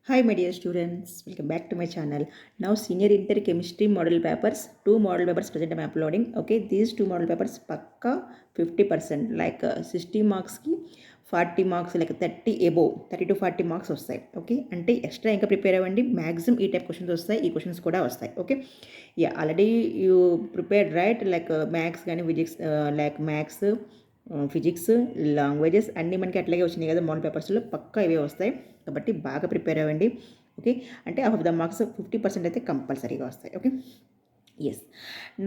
Hi my dear students, welcome back to my channel. Now senior inter chemistry model papers, two model papers present I'm uploading. Okay, these two model papers pakka 50% like 60 marks ki 40 marks like 30 above 30 to 40 marks వస్తాయి. Okay అంటే extra ఇంకా prepare అవ్వండి. Maximum ఈ type questions వస్తాయి, ఈ questions కూడా వస్తాయి. Okay yeah already you prepared right like maths కానీ physics like maths physics languages అన్నీ మనకి అట్లాగే వచ్చినాయి కదా మోడల్ పేపర్స్లో పక్కా ఇవే వస్తాయి కాబట్టి బాగా ప్రిపేర్ అవ్వండి. ఓకే అంటే ఆఫ్ ద మార్క్స్ 50% అయితే కంపల్సరీగా వస్తాయి. ఓకే ఎస్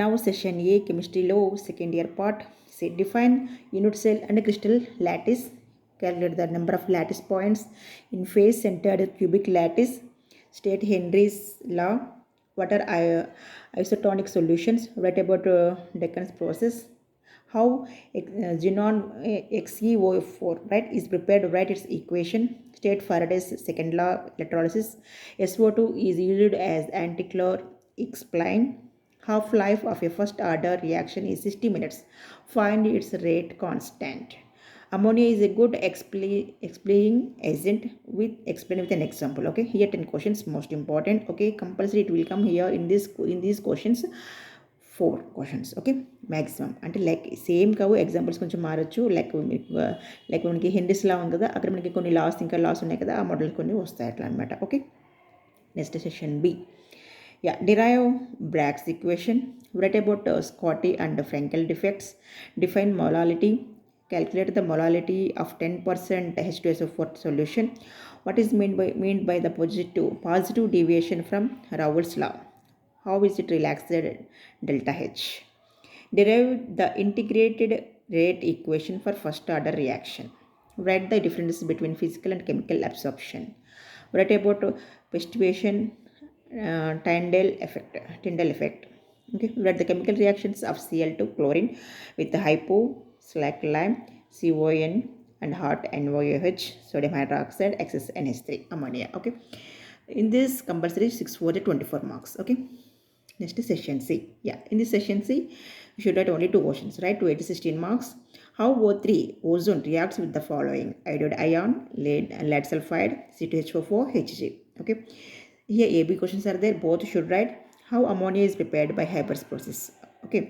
నౌ సెషన్ ఏ కెమిస్ట్రీలో second year part say define unit cell and crystal lattice, calculate the number of lattice points in face centered cubic lattice, state Henry's law, what are isotonic solutions, write about Deccan's process, how xenon XeO4 right is prepared, write its equation, state Faraday's second law electrolysis, SO2 is used as antichlor, explain half life of a first order reaction is 60 minutes, find its rate constant. Ammonia is a good explaining agent with explain with an example. Okay, here 10 questions most important. Okay, compulsory it will come here in these questions 4 questions. Okay maximum అంటే like same కావు, examples కొంచెం మారచ్చు. Like మనకి Henry's లా ఉంది కదా, అక్కడ మనకి కొన్ని లాస్ ఇంకా లాస్ ఉన్నాయి కదా, ఆ మోడల్ కొన్ని వస్తాయి అట్లా అనమాట. Okay next session B. Derive Bragg's equation, write about Scotty and Frankel defects, define molality, calculate the molality of 10% H2SO4 solution, what is meant by the positive deviation from Raoult's law, how is it relaxed delta H, derive the integrated rate equation for first order reaction, write the difference between physical and chemical absorption, write about pestivation, Tyndall effect. Okay, write the chemical reactions of Cl2 chlorine with the hypo slack lime CON and hot NOH sodium hydroxide excess NH3 ammonia. Okay, in this compulsory 6 for the 24 marks. Okay, next is session C. In this session C you should write only two questions, right? 2 8 16 marks. How O3 ozone reacts with the following: iodide ion, lead sulfide, C2H4 Hg. Okay, here AB questions are there, both should write. How ammonia is prepared by Haber's process. Okay,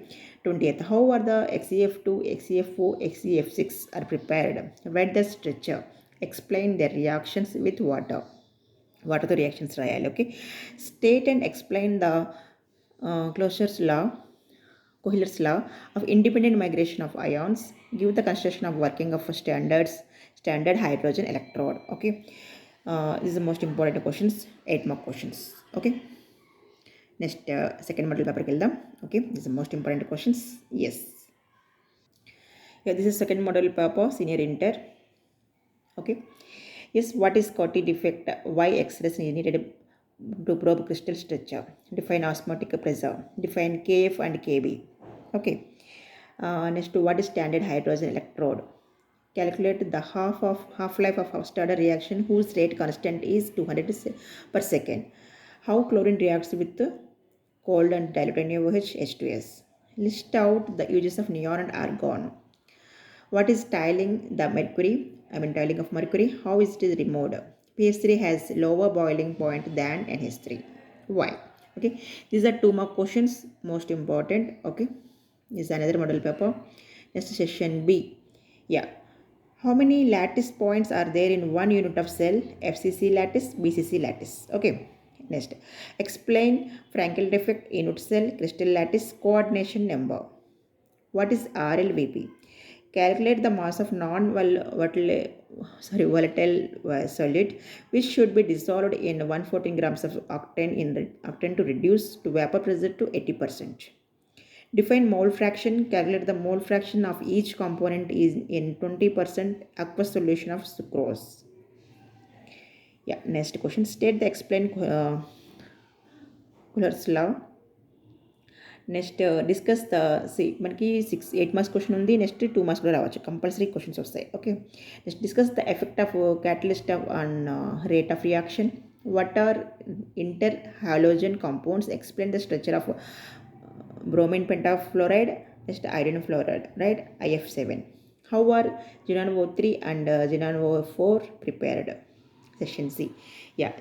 20th. How are the XEF2, XEF4, XEF6 are prepared? Write the structure. Explain their reactions with water. What are the reactions, Rayal? Okay, state and explain the Clocher's law, Kohler's law of independent migration of ions. Give the construction of working of standard hydrogen electrode. Okay, this is the most important questions, 8 mark questions. Okay, next second model paper keldam. Okay, this is the most important questions. Yes, this is second model paper senior inter. Okay, yes, what is Scotty defect, why x-rays is needed to probe crystal structure, define osmotic pressure, define kf and kb. Okay, next what is standard hydrogen electrode, calculate the half-life of first order reaction whose rate constant is 200 per second. How chlorine reacts with cold and dilute NaOH H2S. List out the uses of neon and argon. What is tiling tiling of mercury? How is it removed? pH3 has lower boiling point than NH3. Why? Okay, these are 2 mark questions, most important. Okay, this is another model paper. Next session B. How many lattice points are there in one unit of cell? FCC lattice, BCC lattice. Okay, next explain Frankel defect, unit cell, crystal lattice, coordination number. What is RLVP? Calculate the mass of volatile solid which should be dissolved in 114 grams of octane to reduce to vapor pressure to 80%. Define mole fraction. Calculate the mole fraction of each component is in 20% aqueous solution of sucrose. Next question. State the explain Kohler's law. Next discuss the మనకి 8 marks question ఉంది, next 2 marks కూడా రావచ్చు, compulsory questions వస్తాయి. Okay, next discuss the effect of catalyst on rate of reaction. What are inter halogen compounds? Explain the structure of bromine pentafluoride, next iron fluoride, right? IF7. How are xenon O3 and xenon O4 prepared? Session C.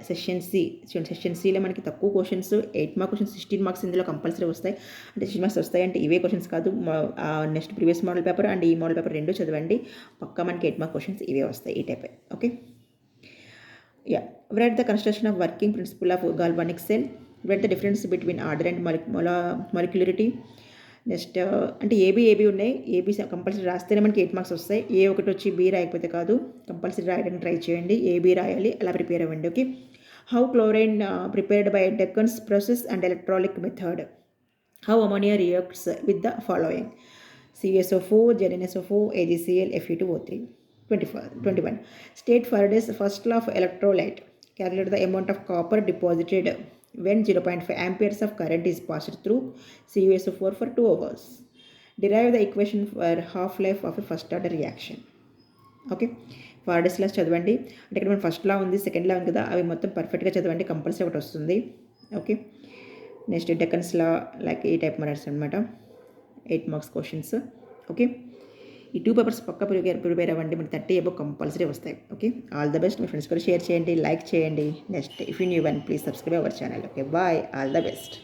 Session C చూడండి. సెషన్ సిలో మనకి తక్కువ questions 8 mark questions 16 marks ఇందులో compulsory వస్తాయి. అంటే 16 marks వస్తాయంటే ఇవే క్వశ్చన్స్ కాదు, next previous model paper and ఈ మోడల్ పేపర్ రెండు చదవండి. పక్కా మనకి 8 మార్క్ క్వశ్చన్స్ ఇవే వస్తాయి ఈ type. Okay. Write the construction of working principle of galvanic cell. Write the difference between order and molecularity. Next అంటే ఏబీ ఉన్నాయి. ఏబీ కంపల్సరీ రాస్తేనే మనకి 8 మార్క్స్ వస్తాయి. ఏ ఒకటి వచ్చి బీ రాయకపోతే కాదు, కంపల్సరీ రాయడానికి ట్రై చేయండి. ఏబీ రాయాలి, అలా ప్రిపేర్ అవ్వండి. Okay. How chlorine prepared by Deacon's process and electrolytic method. How ammonia reacts with the following: CSO4, ZnSO4, AgCl, Fe2O3. 21. State Faraday's first law of electrolyte. Calculate the amount of copper deposited when 0.5 amperes of current is passed through CuSO4 for 2 hours. Derive the equation for half-life of a first order reaction. Okay. Faraday's laws చదవండి. అంటే ఇక్కడ మన first లా ఉంది, second లా ఉంది కదా, అవి మొత్తం పర్ఫెక్ట్గా చదవండి, కంపల్సరీ ఒకటి వస్తుంది. ఓకే. నెక్స్ట్ డెక్కన్స్ లా, లైక్ ఈ టైప్ మరర్స్ అనమాట, 8 మార్క్స్ క్వశ్చన్స్. ఓకే. ఈ 2 పేపర్స్ పక్కా ప్రిపేర్ అవ్వండి, మనకి 30 అబౌవ్ కంపల్సరీ వస్తాయి. ఓకే. All the best. మీ ఫ్రెండ్స్ కూడా షేర్ చేయండి, లైక్ చేయండి. Next if you new one please subscribe our channel. Okay. Bye. All the best.